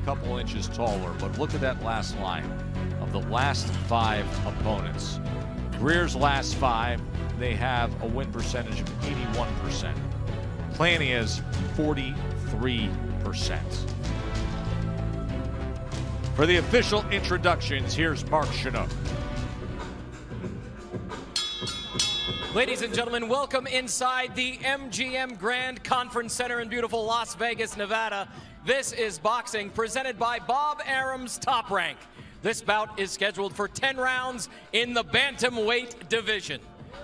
couple inches taller, but look at that last line. Of the last 5 opponents, Greer's last 5, they have a win percentage of 81%. Plania's 43%. For the official introductions, here's Mark Chinook. Ladies and gentlemen, welcome inside the MGM Grand Conference Center in beautiful Las Vegas, Nevada. This is boxing presented by Bob Arum's Top Rank. This bout is scheduled for 10 rounds in the bantamweight division.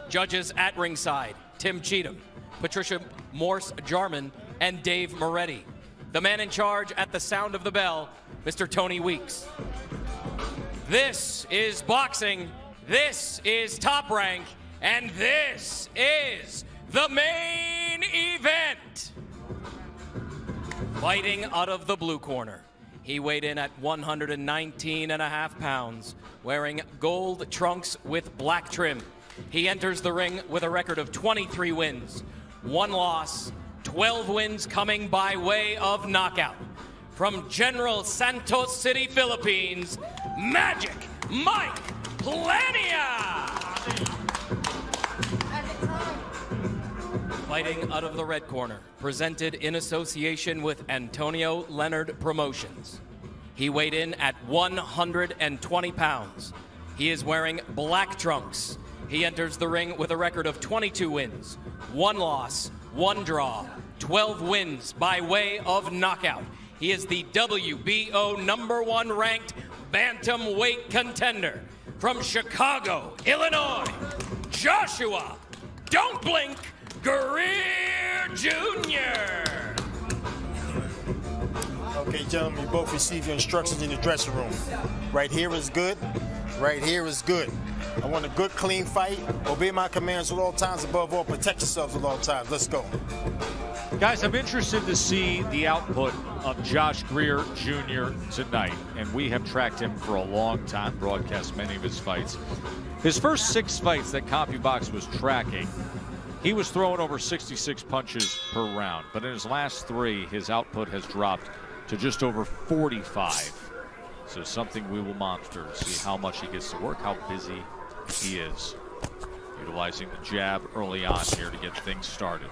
Judges at ringside, Tim Cheatham, Patricia Morse-Jarman, and Dave Moretti. The man in charge at the sound of the bell, Mr. Tony Weeks. This is boxing, this is Top Rank, and this is the main event. Fighting out of the blue corner. He weighed in at 119.5 pounds, wearing gold trunks with black trim. He enters the ring with a record of 23 wins, 1 loss, 12 wins coming by way of knockout. From General Santos City, Philippines, Magic Mike Plania! Fighting out of the red corner, presented in association with Antonio Leonard Promotions. He weighed in at 120 pounds. He is wearing black trunks. He enters the ring with a record of 22 wins, 1 loss, 1 draw, 12 wins by way of knockout. He is the WBO #1 ranked bantamweight contender from Chicago, Illinois, Joshua Don't Blink GREER JR. Okay, gentlemen, you both receive your instructions in the dressing room. Right here is good. Right here is good. I want a good, clean fight. Obey my commands at all times. Above all, protect yourselves at all times. Let's go. Guys, I'm interested to see the output of Josh GREER Jr. tonight, and we have tracked him for a long time, broadcast many of his fights. His first 6 fights that CompuBox was tracking, he was throwing over 66 punches per round, but in his last 3, his output has dropped to just over 45. So something we will monitor to see how much he gets to work, how busy he is. Utilizing the jab early on here to get things started.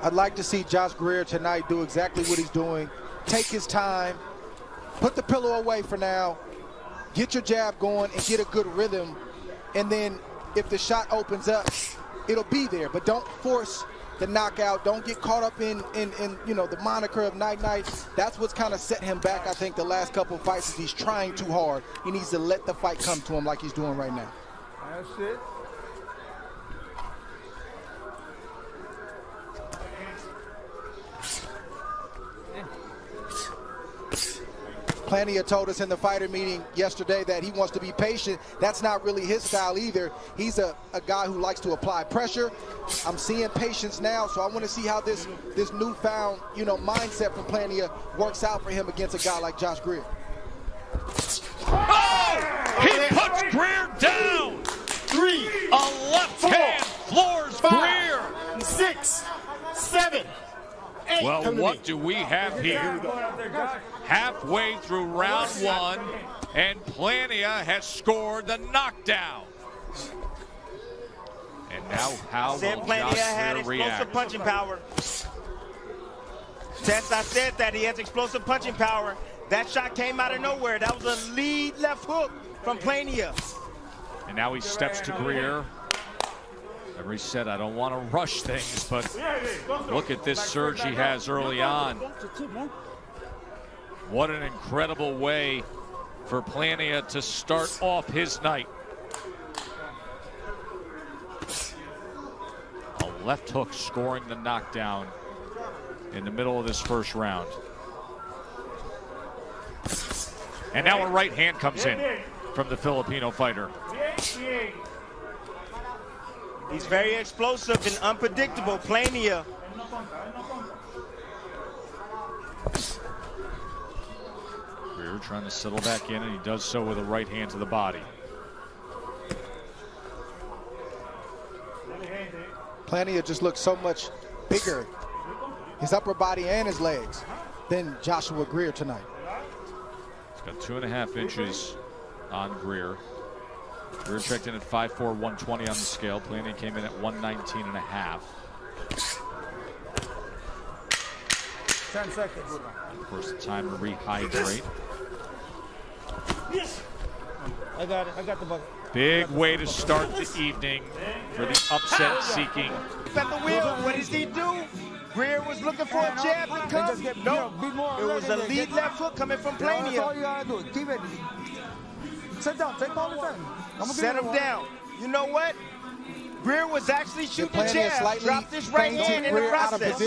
I'd like to see Josh GREER tonight do exactly what he's doing. Take his time, put the pillow away for now, get your jab going and get a good rhythm. And then if the shot opens up, it'll be there. But don't force the knockout. Don't get caught up in you know, the moniker of Night Night. That's what's kind of set him back, I think, the last couple of fights is he's trying too hard. He needs to let the fight come to him like he's doing right now. That's it. Plania told us in the fighter meeting yesterday that he wants to be patient. That's not really his style either. He's a guy who likes to apply pressure. I'm seeing patience now, so I want to see how this newfound, you know, mindset from Plania works out for him against a guy like Josh GREER. Oh! He puts GREER down! 3, A left 4, hand floors 5, GREER! 6, 7, 8. Well, what do we have here? Halfway through round 1, and Plania has scored the knockdown. And now how will Plania had Josh explosive react? punching power. Tess, I said that he has explosive punching power. That shot came out of nowhere. That was a lead left hook from Plania. And now he steps to GREER. Every said, I don't want to rush things, but look at this surge he has early on. What an incredible way for Plania to start off his night. A left hook scoring the knockdown in the middle of this first round. And now a right hand comes in from the Filipino fighter. He's very explosive and unpredictable. Plania. GREER trying to settle back in, and he does so with a right hand to the body. Plania just looks so much bigger his upper body and his legs than Joshua Greer tonight. He's got 2.5 inches on Greer. Greer checked in at 5'4", 120 on the scale. Plania came in at 119.5. 10 seconds. Of course, the time to rehydrate. Yes. I got it. I got the bucket. Big way to start the evening for the upset-seeking. At the wheel, what does he do? Greer was looking for a jab to come. No, it was a lead left hook coming from Plania. That's all you gotta do. Keep it. Sit down. Take all the time. Set him down. You know what? Greer was actually shooting the jab. Dropped his right hand in the process.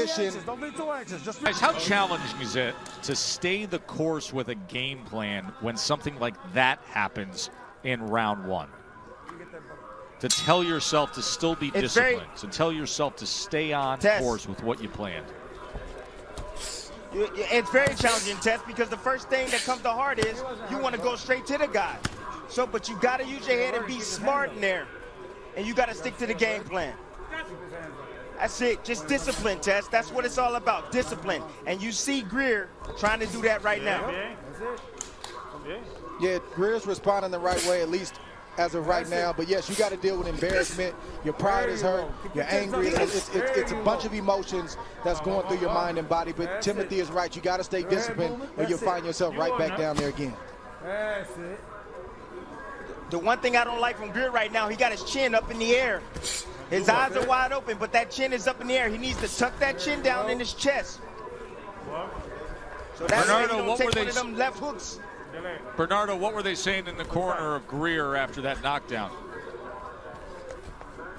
Don't be too anxious. Just Guys, how challenging is it to stay the course with a game plan when something like that happens in round one? To tell yourself to still be disciplined, to tell yourself to stay on course with what you planned. It's very challenging, Tess, because the first thing that comes to heart is you want to go straight to the guy. So, but you got to use your head and be smart in there. And you got to stick to the game plan. That's it. Just discipline, Tess. That's what it's all about, discipline. And you see Greer trying to do that right now. Yeah, Greer's responding the right way, at least as of right now. But yes, you got to deal with embarrassment. Your pride is hurt. You're angry. It's a bunch of emotions that's going through your mind and body. But Timothy is right. You got to stay disciplined, or you'll find yourself right back down there again. That's it. The one thing I don't like from Greer right now, he got his chin up in the air. His eyes are wide open, but that chin is up in the air. He needs to tuck that chin down in his chest. So that's why he don't take one of them left hooks. Bernardo, what were they saying in the corner of Greer after that knockdown?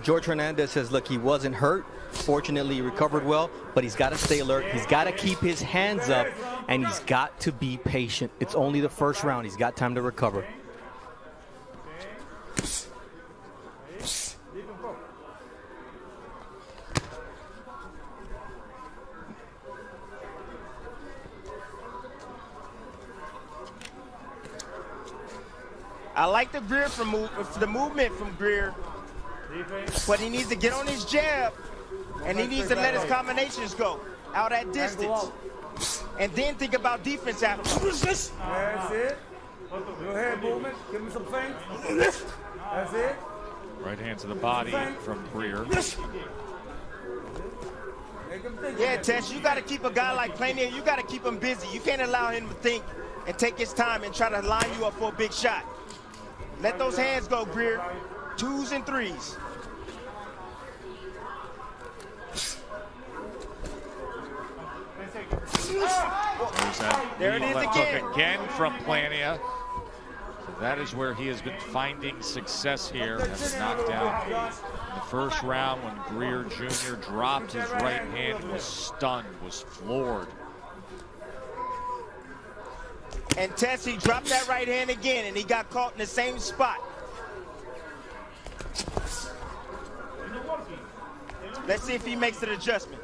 George Hernandez says, look, he wasn't hurt. Fortunately, he recovered well, but he's got to stay alert. He's got to keep his hands up, and he's got to be patient. It's only the first round. He's got time to recover. I like the Greer the movement from Greer, but he needs to get on his jab, and he needs to let his combinations go out at distance, and then think about defense after. That's it. Your head movement. Give me some feints. That's it. Right hand to the body from Greer. Yeah, Tess, you got to keep a guy like Plania, you got to keep him busy. You can't allow him to think and take his time and try to line you up for a big shot. Let those hands go, Greer. 2s and 3s. There it is again from Plania. So that is where he has been finding success here. Has been knocked down in the first round when Greer Jr. dropped his right hand, was stunned, was floored. And Tess, he dropped that right hand again, and he got caught in the same spot. Let's see if he makes an adjustment.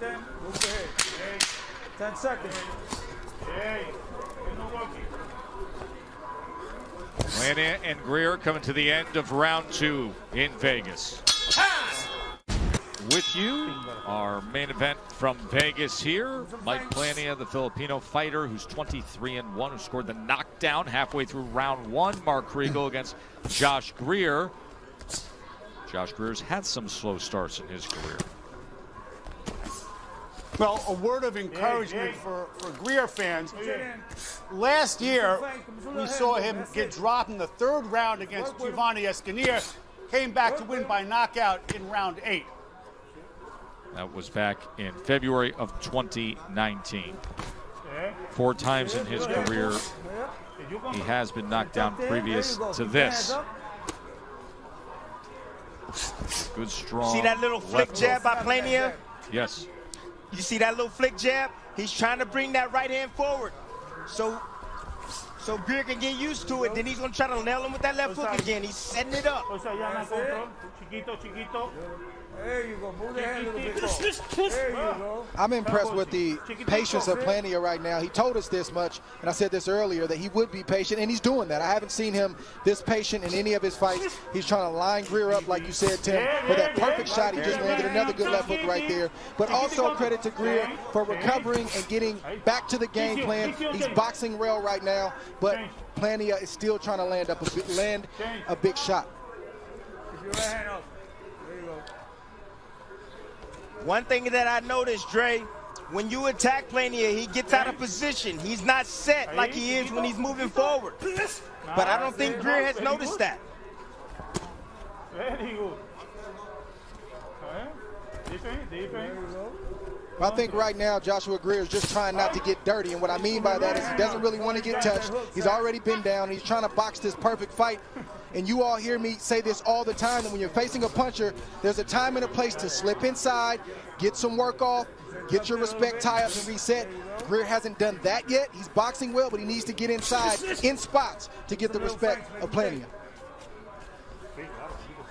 Move ahead. 10 seconds. Plania and Greer coming to the end of round 2 in Vegas. With you, our main event from Vegas here, Mike Plania, the Filipino fighter who's 23-1, who scored the knockdown halfway through round 1. Mark Kriegel against Josh Greer. Josh Greer's had some slow starts in his career. Well, a word of encouragement for Greer fans. Last year, we saw him get dropped in the 3rd round against Giovanni Escanier, came back to win by knockout in round 8. That was back in February of 2019. 4 times in his career, he has been knocked down previous to this. Good, strong. See that little flick jab by Plania? Yes. You see that little flick jab? He's trying to bring that right hand forward. So Greer can get used to it. Then he's going to try to nail him with that left hook again. He's setting it up. There you go. Move the hand a little bit. There you go. I'm impressed with the patience of Plania right now. He told us this much, and I said this earlier, that he would be patient, and he's doing that. I haven't seen him this patient in any of his fights. He's trying to line Greer up, like you said, Tim, for that perfect shot. He just landed another good left hook right there. But also credit to Greer for recovering and getting back to the game plan. He's boxing well right now, but Plania is still trying to land a big shot. Keep your right hand up. There you go. One thing that I noticed, Dre, when you attack Plania, he gets out of position. He's not set like he is when he's moving forward. But I don't think Greer has noticed that. Very good. I think right now Joshua Greer is just trying not to get dirty, and what I mean by that is he doesn't really want to get touched. He's already been down. He's trying to box this perfect fight, and you all hear me say this all the time, that when you're facing a puncher, there's a time and a place to slip inside, get some work off, get your respect tie up and reset. Greer hasn't done that yet. He's boxing well, but he needs to get inside in spots to get the respect of Plania.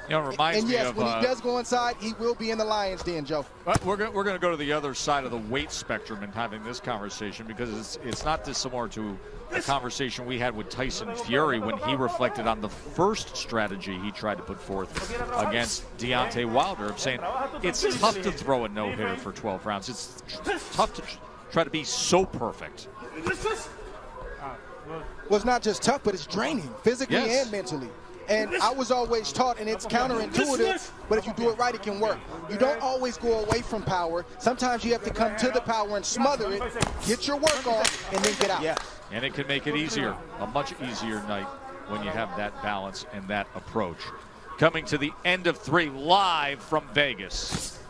You know, it reminds me of, when he does go inside, he will be in the lion's den, Joe. We're going to go to the other side of the weight spectrum in having this conversation, because it's not dissimilar to a conversation we had with Tyson Fury when he reflected on the first strategy he tried to put forth against Deontay Wilder, of saying it's tough to throw a no-hitter for 12 rounds. It's tough to try to be so perfect. Well, it's not just tough, but it's draining physically and mentally. And I was always taught, and it's counterintuitive, but if you do it right, it can work. You don't always go away from power. Sometimes you have to come to the power and smother it, get your work off, and then get out. Yeah. And it can make it easier, a much easier night when you have that balance and that approach. Coming to the end of 3, live from Vegas.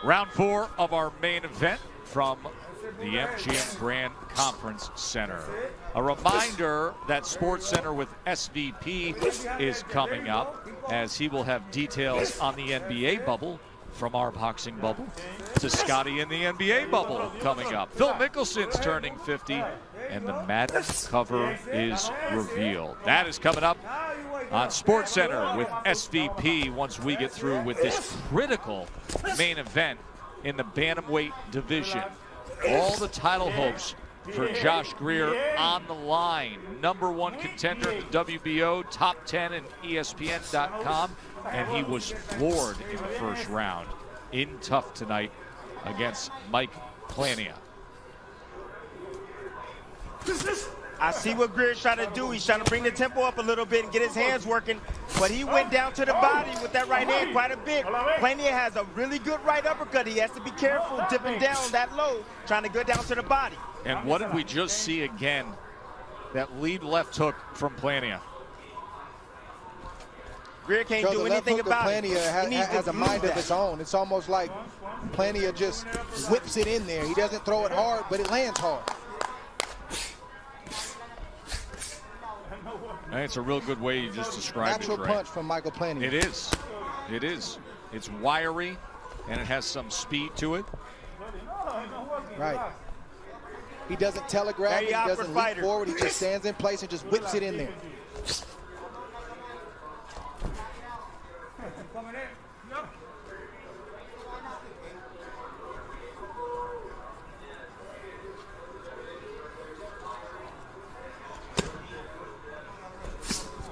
Round 4 of our main event from the MGM Grand Conference Center. A reminder that SportsCenter with SVP is coming up, as he will have details on the NBA bubble, from our boxing bubble to Scotty in the NBA bubble coming up. Phil Mickelson's turning 50, and the Madden cover is revealed. That is coming up on SportsCenter with SVP once we get through with this critical main event in the bantamweight division. All the title hopes for Josh Greer on the line. #1 contender in the WBO, top 10 in ESPN.com, and he was floored in the first round in tough tonight against MICHAEL PLANIA. I see what Greer's trying to do. He's trying to bring the tempo up a little bit and get his hands working, but he went down to the body with that right hand quite a bit. Plania has a really good right uppercut. He has to be careful dipping down that low, trying to go down to the body. And what did we just see again? That lead left hook from Plania. Greer can't do anything about it. Plania has a mind of its own. It's almost like Plania just whips it in there. He doesn't throw it hard, but it lands hard. I think it's a real good way you just described it. Natural punch from MICHAEL PLANIA. It is. It is. It's wiry, and it has some speed to it. Right. He doesn't telegraph. He doesn't leap forward. He just stands in place and just whips it in there.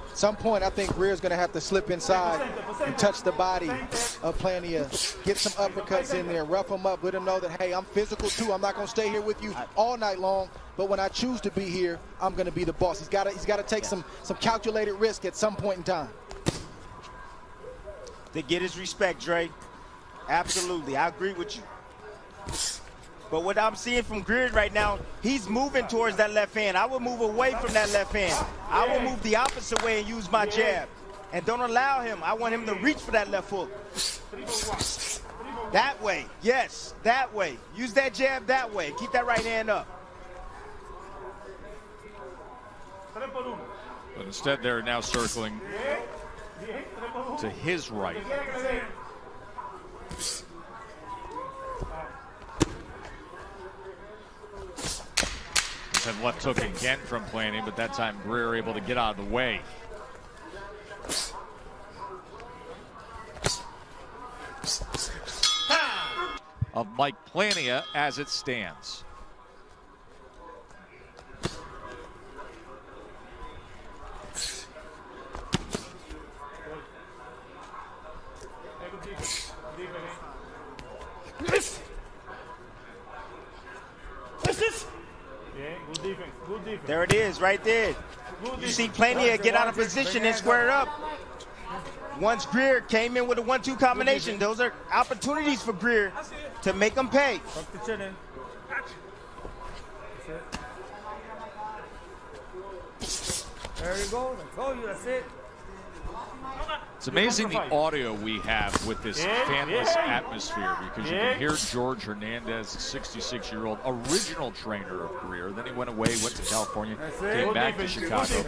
At some point, I think Greer's going to have to slip inside and touch the body of Plania, get some uppercuts in there, rough him up, let him know that, hey, I'm physical too. I'm not going to stay here with you all night long, but when I choose to be here, I'm going to be the boss. He's got to take some calculated risk at some point in time. To get his respect, Dre. Absolutely, I agree with you. But what I'm seeing from Greer right now, he's moving towards that left hand. I would move away from that left hand. I will move the opposite way and use my jab. And don't allow him. I want him to reach for that left hook. That way, yes, that way. Use that jab that way. Keep that right hand up. But instead, they're now circling to his right. And left hook again from Plania, but that time Greer able to get out of the way. of Mike Plania as it stands. There it is, right there. You see Plania get out of position and square it up. Once Greer came in with a 1-2 combination, those are opportunities for Greer to make them pay. There you go. I told you, that's it. It's amazing the audio we have with this fanless atmosphere, because you can hear George Hernandez, a 66-year-old original trainer of Greer. Then he went away, went to California, came back to Chicago.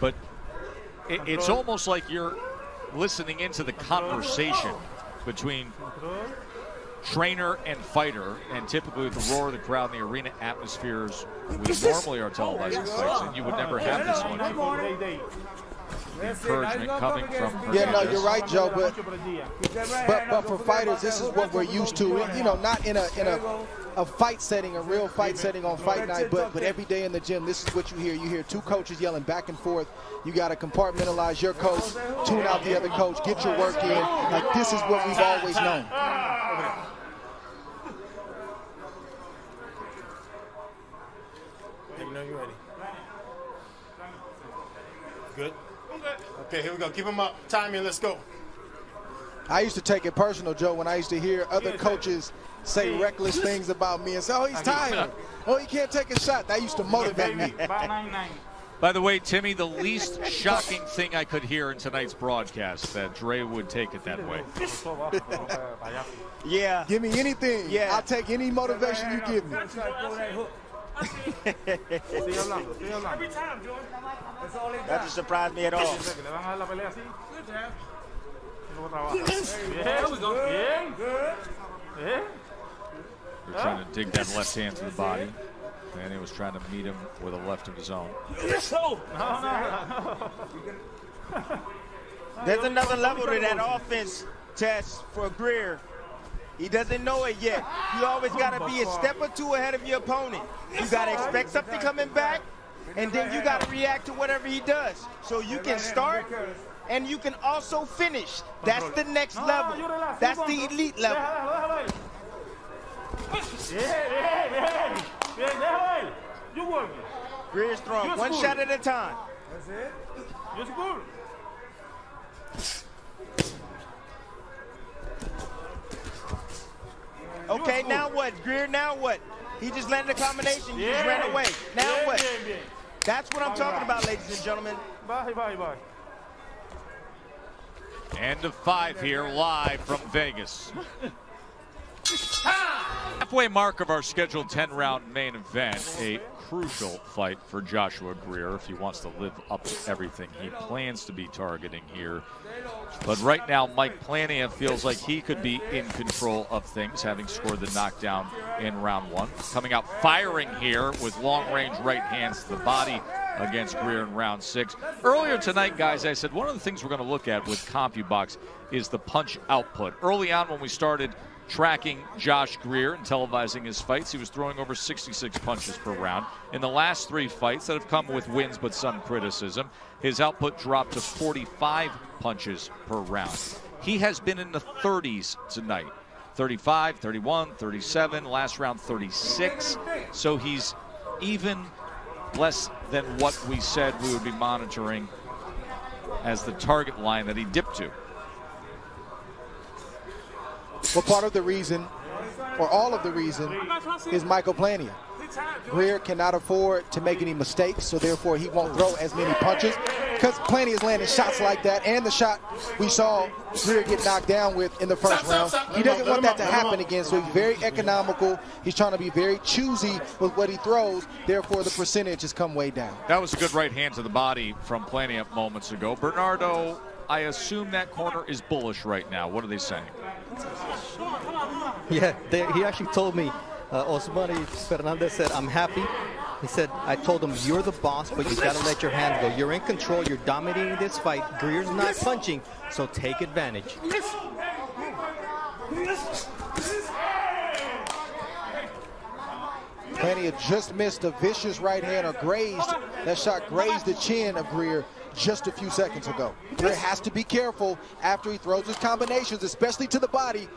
But it's almost like you're listening into the conversation between trainer and fighter, and typically with the roar of the crowd and the arena atmospheres we normally are televising fights, and you would never have this one. Encouragement coming from Hernandez. Yeah, no, you're right, Joe. But for fighters, this is what we're used to. You know, not in a fight setting, a real fight setting on fight night, but every day in the gym, this is what you hear. You hear two coaches yelling back and forth. You got to compartmentalize your coach, tune out the other coach, get your work in. Like, this is what we've always known. Let me know you're ready. Good. Okay, here we go. Keep him up. Time in. Let's go. I used to take it personal, Joe, when I used to hear other coaches say reckless things about me and say, oh, he's tired. Oh, he can't take a shot. That used to motivate me. By the way, Timmy, the least shocking thing I could hear in tonight's broadcast, that Dre would take it that way. Yeah. Give me anything. Yeah. I'll take any motivation you give me. That doesn't surprise me at all. They're trying to dig that left hand to the body. And he was trying to meet him with a left of his own. There's another level to that offense, Tess, for Greer. He doesn't know it yet. You always got to be a step or two ahead of your opponent. You got to expect something coming back, and then you got to react to whatever he does. So you can start, and you can also finish. That's the next level. That's the elite level. Greer's throwing one shot at a time. That's it. Just good. Okay, now what? Greer, now what? He just landed a combination. He just ran away. Now what? That's what I'm talking about, ladies and gentlemen. Bye. End of 5 here, live from Vegas. Halfway mark of our scheduled 10-round main event, a crucial fight for Joshua Greer if he wants to live up to everything he plans to be targeting here. But right now, Mike Plania feels like he could be in control of things, having scored the knockdown in round 1. Coming out firing here with long-range right hands to the body against Greer in round 6. Earlier tonight, guys, I said one of the things we're going to look at with CompuBox is the punch output. Early on when we started tracking Josh Greer and televising his fights, he was throwing over 66 punches per round. In the last 3 fights that have come with wins but some criticism, his output dropped to 45 punches per round. He has been in the 30s tonight. 35, 31, 37, last round 36. So he's even less than what we said we would be monitoring as the target line that he dipped to. Well, part of the reason, or all of the reason, is Michael Plania. Greer cannot afford to make any mistakes, so therefore he won't throw as many punches, because Plania is landing shots like that, and the shot we saw Greer get knocked down with in the first round. He doesn't want that to happen again, so he's very economical. He's trying to be very choosy with what he throws, therefore the percentage has come way down. That was a good right hand to the body from Plania moments ago. Bernardo, I assume that corner is bullish right now. What are they saying? Yeah, he actually told me, Osmani Fernandez said, I'm happy. He said, I told him, you're the boss, but you got to let your hands go. You're in control. You're dominating this fight. Greer's not punching, so take advantage. Plania just missed a vicious right hand or grazed. That shot grazed the chin of Greer just a few seconds ago. Greer has to be careful after he throws his combinations, especially to the body,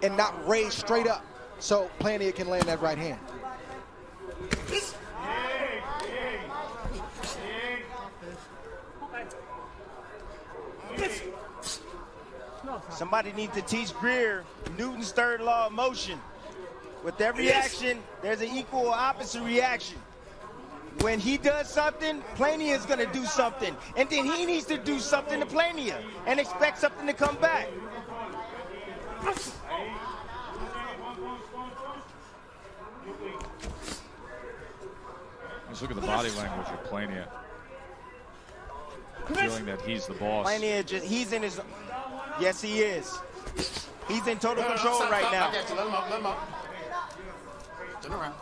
and not raise straight up so Plania can land that right hand. Somebody needs to teach Greer Newton's third law of motion. With every action, there's an equal or opposite reaction. When he does something, Plania is going to do something. And then he needs to do something to Plania and expect something to come back. Let's look at the body language of Plania. Feeling that he's the boss. Plania, he's in his... Yes, he is. He's in total control right now. Let him up. Turn around.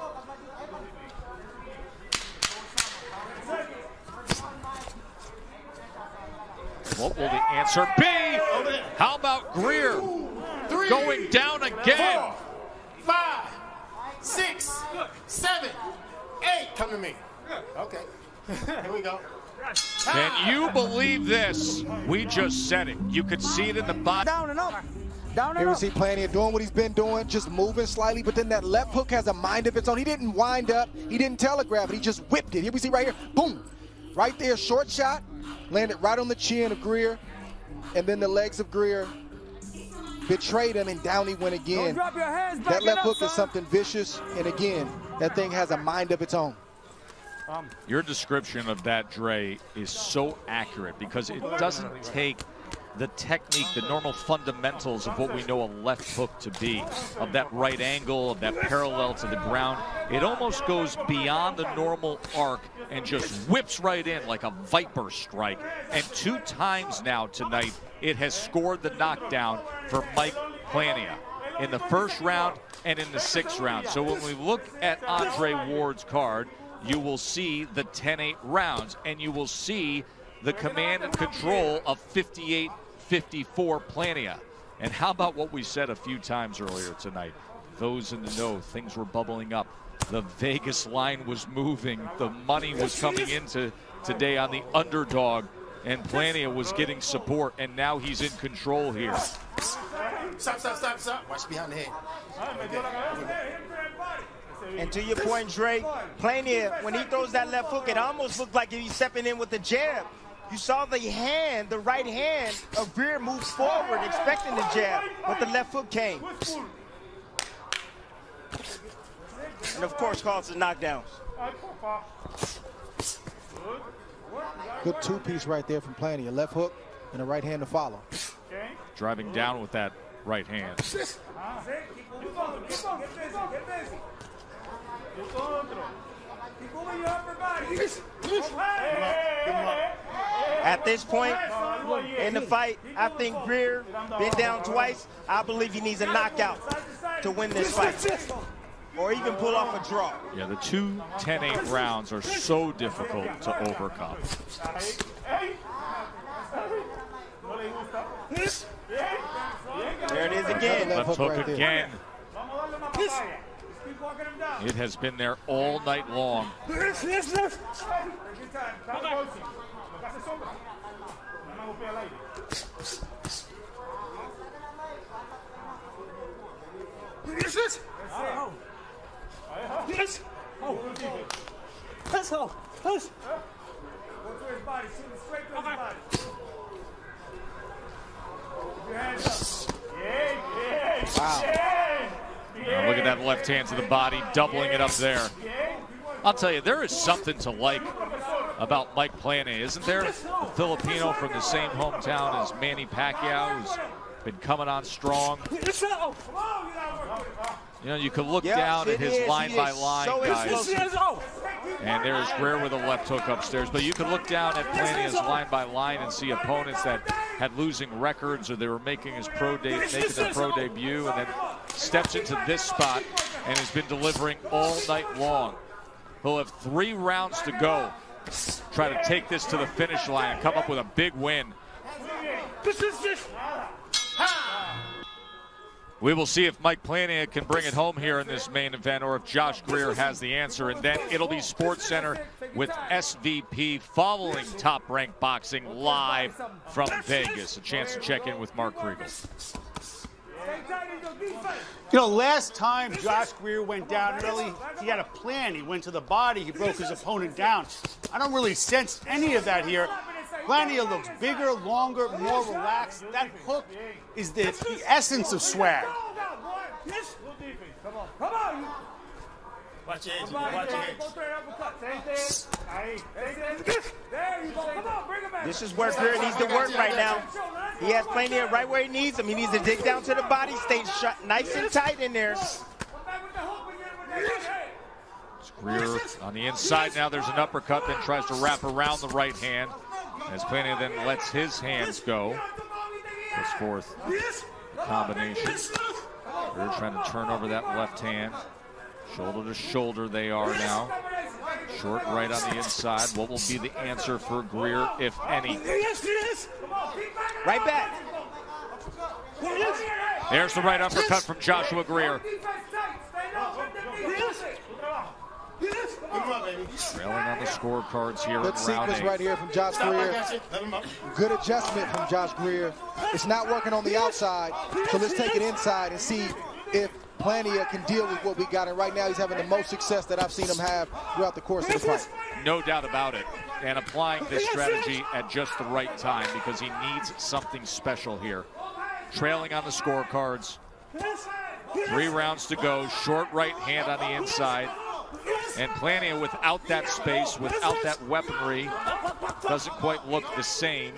What will the answer be? How about Greer going down again? 4, 5, 6, 7, 8. Come to me. Okay. Here we go. Can you believe this? We just said it. You could see it in the body. Down and up. Down and Here we up. see Plania doing what he's been doing, just moving slightly, but then that left hook has a mind of its own. He didn't wind up, he didn't telegraph it, he just whipped it. Here we see right here, boom. Right there, short shot, landed right on the chin of Greer, and then the legs of Greer betrayed him, and down he went again. Drop your hands back. That left hook is something vicious, and again, that thing has a mind of its own. Your description of that, Dre, is so accurate because it doesn't take the technique, the normal fundamentals of what we know a left hook to be, of that right angle, of that parallel to the ground. It almost goes beyond the normal arc and just whips right in like a viper strike. And 2 times now tonight, it has scored the knockdown for Mike Plania in the first round and in the 6th round. So when we look at Andre Ward's card, you will see the 10-8 rounds, and you will see the command and control of 58-54 Plania. And how about what we said a few times earlier tonight? Those in the know, things were bubbling up. The Vegas line was moving. The money was coming into today on the underdog, and Plania was getting support, and now he's in control here. Stop. Watch behind the head. And to your point, Dre, Plania, when he throws that left hook, it almost looked like he's stepping in with the jab. You saw the hand, the right hand of Greer move forward, expecting the jab, but the left hook came. And of course, calls the knockdowns. Good 2-piece right there from Plania. Left hook and a right hand to follow. Driving down with that right hand. At this point in the fight, I think Greer been down twice. I believe he needs a knockout to win this fight, or even pull off a draw. Yeah, the 2 10-8 rounds are so difficult to overcome. There it is again. Left hook right there. again. It has been there all night long. Now look at that left hand to the body, doubling it up there. I'll tell you, there is something to like about Mike Plania, isn't there? A Filipino from the same hometown as Manny Pacquiao, who's been coming on strong. You know, you could look down at his line-by-line guys, and there's Greer with a left hook upstairs. But you could look down at Plania's line-by-line and see opponents that had losing records, or they were making their pro debut, and then steps into this spot and has been delivering all night long. He'll have 3 rounds to go. Try to take this to the finish line and come up with a big win. We will see if Mike Plania can bring it home here in this main event or if Josh Greer has the answer. And then it'll be Sports Center with SVP following Top Rank Boxing live from Vegas. A chance to check in with Mark Kriegel. You know, last time Josh Greer went down early, he had a plan. He went to the body. He broke his opponent down. I don't really sense any of that here. Plania looks bigger, longer, more relaxed. That hook is the essence of swag. Watch your edge. Watch your edge. This is where Greer needs to work right now. He has Plania right where he needs him. He needs to dig down to the body, stay nice and tight in there. Greer on the inside now. There's an uppercut, then tries to wrap around the right hand. As Plania then lets his hands go. Goes forth combination. Greer trying to turn over that left hand. Shoulder to shoulder they are now. Short right on the inside. What will be the answer for Greer, if any? Right back. There's the right uppercut from Joshua Greer. Trailing on the scorecards here. Good sequence right here from Josh Greer. Good adjustment from Josh Greer. It's not working on the outside, so let's take it inside and see if Plania can deal with what we got. And right now he's having the most success that I've seen him have throughout the course of the fight. No doubt about it. And applying this strategy at just the right time because he needs something special here. Trailing on the scorecards. 3 rounds to go. Short right hand on the inside. And Plania, without that space, without that weaponry, doesn't quite look the same.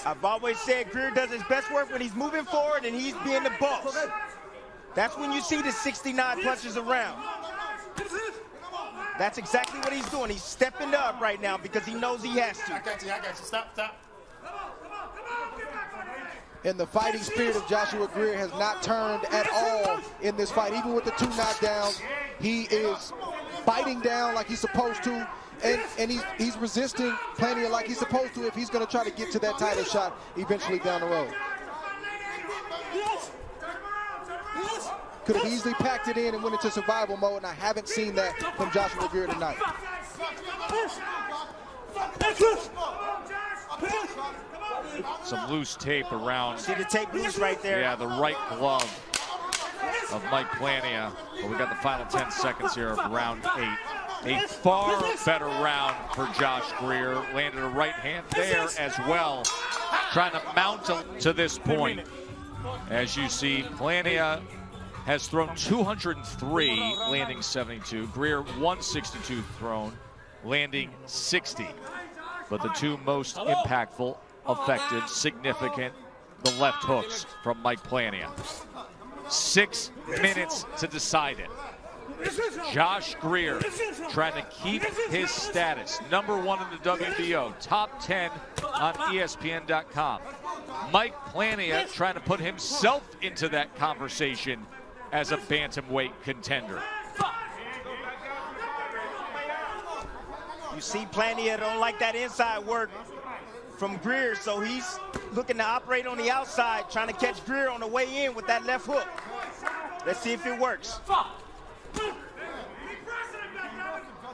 I've always said Greer does his best work when he's moving forward and he's being the boss. That's when you see the 69 punches around. That's exactly what he's doing. He's stepping up right now because he knows he has to. I got you. Stop. And the fighting spirit of Joshua Greer has not turned at all in this fight. Even with the 2 knockdowns, he is fighting down like he's supposed to. And he's resisting Plania like he's supposed to if he's going to try to get to that title shot eventually down the road. Could have easily packed it in and went into survival mode, and I haven't seen that from Joshua Greer tonight. Some loose tape around. See the tape loose right there? Yeah, the right glove of Mike Plania. But we got the final 10 seconds here of round 8. A far better round for Josh Greer. Landed a right hand there as well. Trying to mount to this point. As you see, Plania has thrown 203, landing 72. Greer 162 thrown, landing 60. But the 2 most impactful, effective, significant, the left hooks from Mike Plania. 6 minutes to decide it. Josh Greer trying to keep his status. #1 in the WBO, top 10 on ESPN.com. Mike Plania trying to put himself into that conversation as a bantamweight contender. You see Plania don't like that inside work from Greer, so he's looking to operate on the outside, trying to catch Greer on the way in with that left hook. Let's see if it works.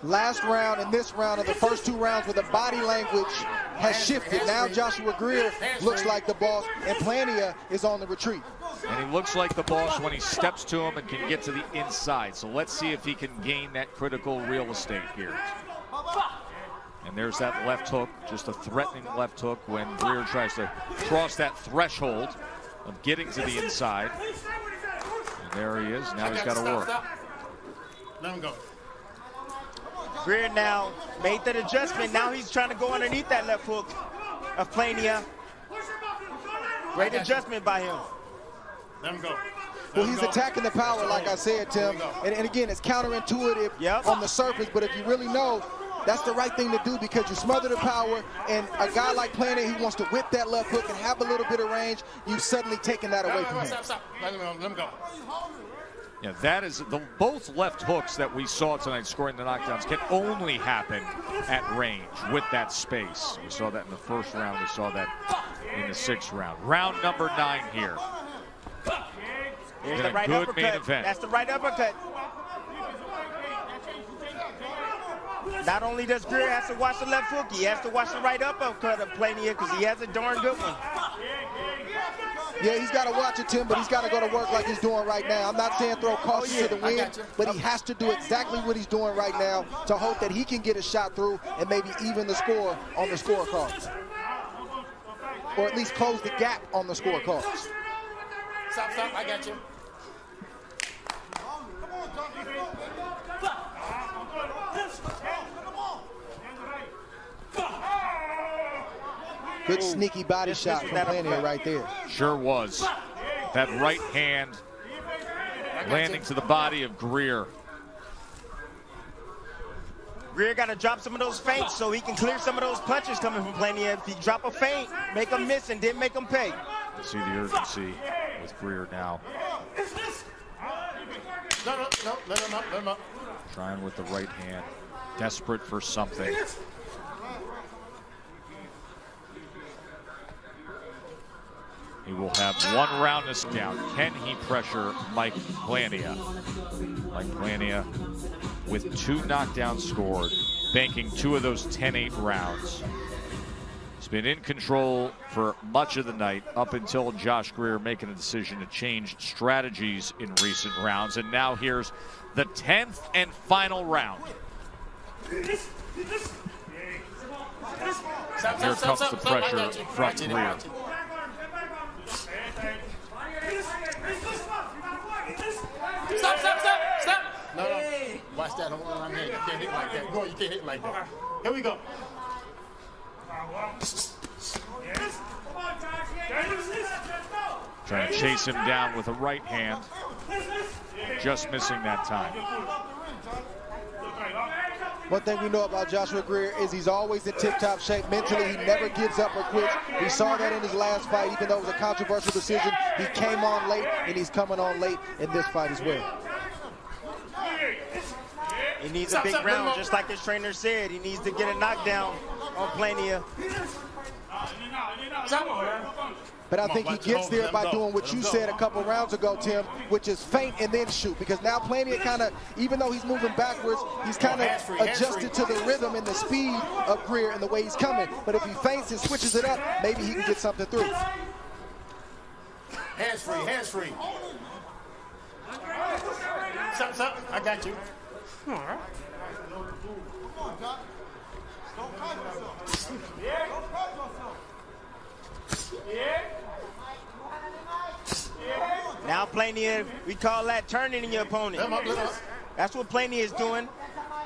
Last round and this round are the first 2 rounds where the body language has shifted. Now Joshua Greer looks like the boss, and Plania is on the retreat. And he looks like the boss when he steps to him and can get to the inside. So let's see if he can gain that critical real estate here. And there's that left hook, just a threatening left hook when Greer tries to cross that threshold of getting to the inside. And there he is. Now he's got to work. Let him go. Greer now made that adjustment. Now he's trying to go underneath that left hook of Plania. Great adjustment by him. Let him go. Well, he's attacking the power, like I said, Tim. And again, it's counterintuitive on the surface, but if you really know, that's the right thing to do because you smother the power, and a guy like Plania, he wants to whip that left hook and have a little bit of range. You've suddenly taken that away from him. Stop. Let him go. Yeah, that is both left hooks that we saw tonight scoring the knockdowns can only happen at range with that space. We saw that in the first round. We saw that in the 6th round. Round number 9 here. Here's Been the right good uppercut. main event. That's the right uppercut. Not only does Greer have to watch the left hook, he has to watch the right uppercut of Plania because he has a darn good one. Yeah, he's got to watch it, Tim, but he's got to go to work like he's doing right now. I'm not saying throw caution to the wind, but he has to do exactly what he's doing right now to hope that he can get a shot through and maybe even the score on the scorecard. Or at least close the gap on the scorecard. Stop, I got you. Good sneaky body shot from Plania right there. Sure was. That right hand landing to the body of Greer. Greer got to drop some of those feints so he can clear some of those punches coming from Plania. If he drop a feint, make him miss and then make him pay. You see the urgency with Greer now. No, let him up. Trying with the right hand. Desperate for something. He will have 1 round this down. Can he pressure Mike Plania? Mike Plania with 2 knockdowns scored, banking 2 of those 10-8 rounds. He's been in control for much of the night up until Josh Greer making a decision to change strategies in recent rounds. And now here's the 10th and final round. Here comes the pressure from Greer. Stop. No. Watch that. Hold on, I'm here. You can't hit like that. Go, you can't hit like that. Here we go. Trying to chase him down with a right hand. Just missing that time. One thing we know about Joshua Greer is he's always in tip-top shape. Mentally, he never gives up or quits. We saw that in his last fight, even though it was a controversial decision. He came on late, and he's coming on late in this fight as well. He needs a big round, just like his trainer said. He needs to get a knockdown on Plania. But I think he gets there by doing what you said a couple rounds ago, Tim, which is feint and then shoot. Because now Plania kind of, even though he's moving backwards, he's kind of adjusted to the rhythm and the speed of Greer and the way he's coming. But if he feints and switches it up, maybe he can get something through. Hands free. Stop. I got you. All right. Now Plania, we call that turning your opponent. That's what Plania is doing.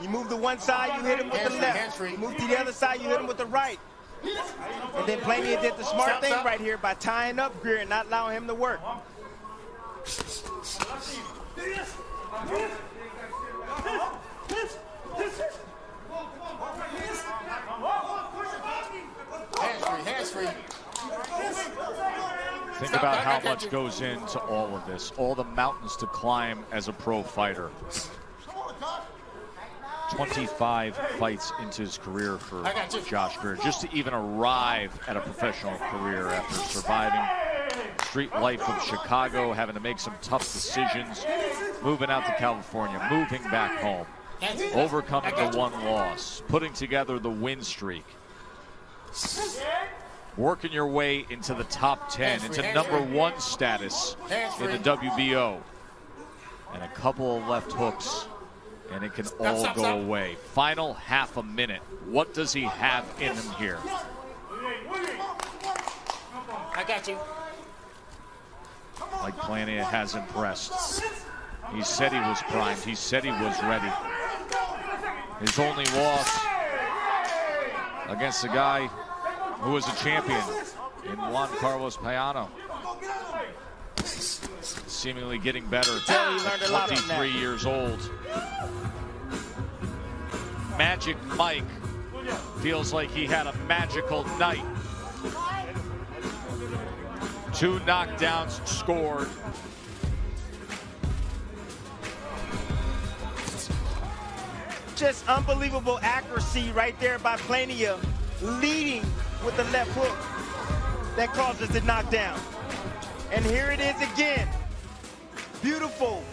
You move to one side, you hit him with the left. You move to the other side, you hit him with the right. And then Plania did the smart thing right here by tying up Greer and not allowing him to work. Hands free. Think about how much goes into all of this, all the mountains to climb as a pro fighter. 25 fights into his career for Josh Greer, just to even arrive at a professional career after surviving street life of Chicago, having to make some tough decisions, moving out to California, moving back home, overcoming the 1 loss, putting together the win streak, working your way into the top 10, into #1 status in the WBO. And a couple of left hooks, and it can all go away. Final half a minute. What does he have in him here? I got you. Mike Plania has impressed. He said he was primed. He said he was ready. His only loss against a guy who was a champion in Juan Carlos Payano. Seemingly getting better at 23 years old. Magic Mike feels like he had a magical night. 2 knockdowns scored. Just unbelievable accuracy right there by Plania, leading with the left hook. that causes the knockdown. And here it is again. Beautiful,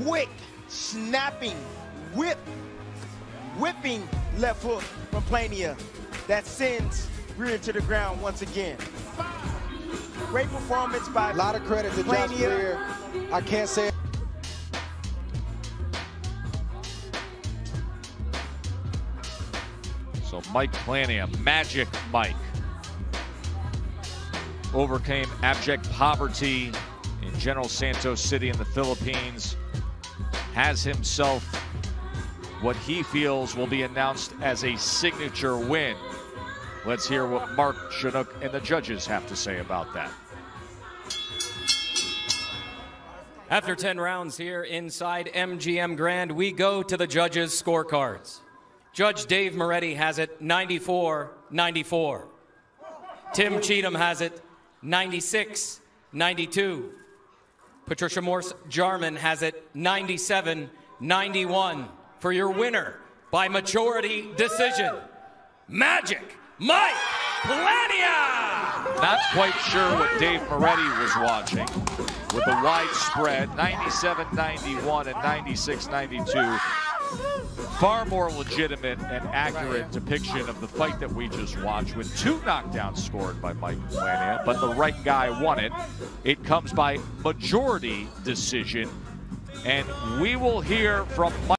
quick, snapping, whipping left hook from Plania that sends Greer to the ground once again. Great performance by A lot of credit to Josh Greer. I can't say. So Mike Plania, Magic Mike, overcame abject poverty in General Santos City in the Philippines, has himself what he feels will be announced as a signature win. Let's hear what Mark Chinook and the judges have to say about that. After 10 rounds here inside MGM Grand, we go to the judges' scorecards. Judge Dave Moretti has it 94-94. Tim Cheatham has it 96-92. Patricia Morse-Jarman has it 97-91 for your winner by majority decision, Magic Mike Plania! Not quite sure what Dave Moretti was watching with the wide spread, 97-91 and 96-92. Far more legitimate and accurate depiction of the fight that we just watched, with 2 knockdowns scored by Mike Plania, but the right guy won it. It comes by majority decision, and we will hear from Mike.